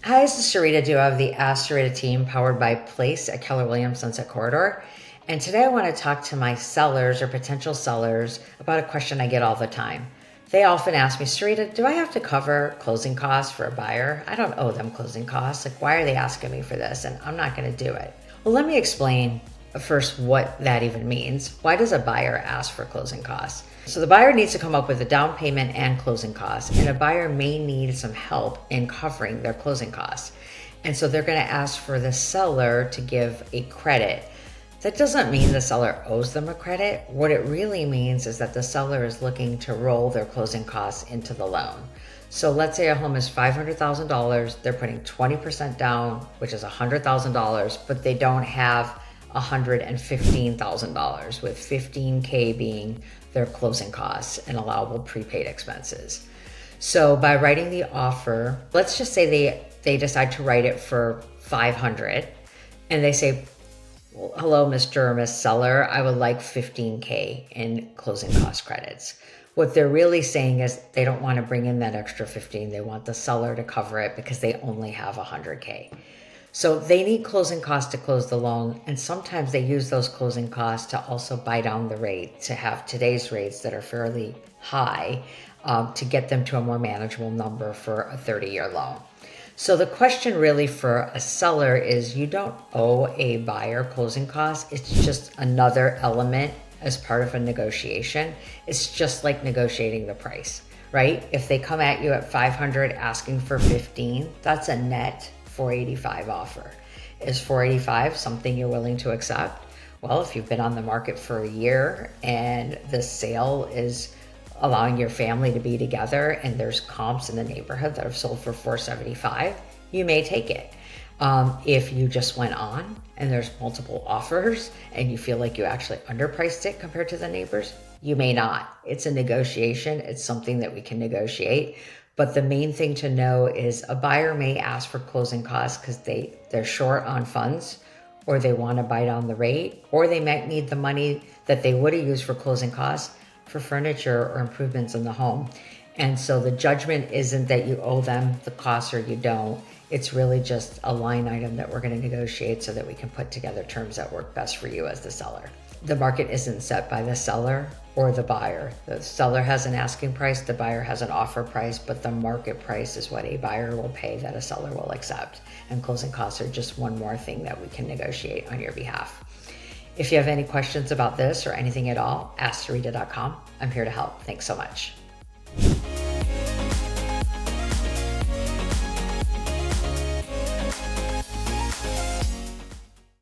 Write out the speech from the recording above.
Hi, this is Sarita Dua of the Ask Sarita team powered by Place at Keller Williams Sunset Corridor. And today I want to talk to my sellers or potential sellers about a question I get all the time. They often ask me, Sarita, do I have to cover closing costs for a buyer? I don't owe them closing costs. Like, why are they asking me for this? And I'm not going to do it. Well, let me explain first what that even means. Why does a buyer ask for closing costs? So the buyer needs to come up with a down payment and closing costs, and a buyer may need some help in covering their closing costs. And so they're going to ask for the seller to give a credit. That doesn't mean the seller owes them a credit. What it really means is that the seller is looking to roll their closing costs into the loan. So let's say a home is $500,000, they're putting 20% down, which is $100,000, but they don't have $115,000, with $15K being their closing costs and allowable prepaid expenses. So by writing the offer, let's just say they decide to write it for $500, and they say, well, hello, Mr. or Miss Seller, I would like $15K in closing cost credits. What they're really saying is they don't want to bring in that extra 15. They want the seller to cover it because they only have $100K. So they need closing costs to close the loan, and sometimes they use those closing costs to also buy down the rate, to have today's rates that are fairly high, to get them to a more manageable number for a 30-year loan. So the question really for a seller is, you don't owe a buyer closing costs. It's just another element as part of a negotiation. It's just like negotiating the price, right? If they come at you at 500 asking for 15, that's a net 485 offer. Is 485 something you're willing to accept? Well, if you've been on the market for a year and the sale is allowing your family to be together and there's comps in the neighborhood that have sold for 475, you may take it. If you just went on and there's multiple offers and you feel like you actually underpriced it compared to the neighbors, you may not. It's a negotiation. It's something that we can negotiate. But the main thing to know is a buyer may ask for closing costs because they're short on funds, or they want to buy down the rate, or they might need the money that they would have used for closing costs for furniture or improvements in the home. And so the judgment isn't that you owe them the costs or you don't. It's really just a line item that we're going to negotiate so that we can put together terms that work best for you as the seller. The market isn't set by the seller or the buyer. The seller has an asking price, the buyer has an offer price, but the market price is what a buyer will pay that a seller will accept. And closing costs are just one more thing that we can negotiate on your behalf. If you have any questions about this or anything at all, ask Sarita.com. I'm here to help. Thanks so much.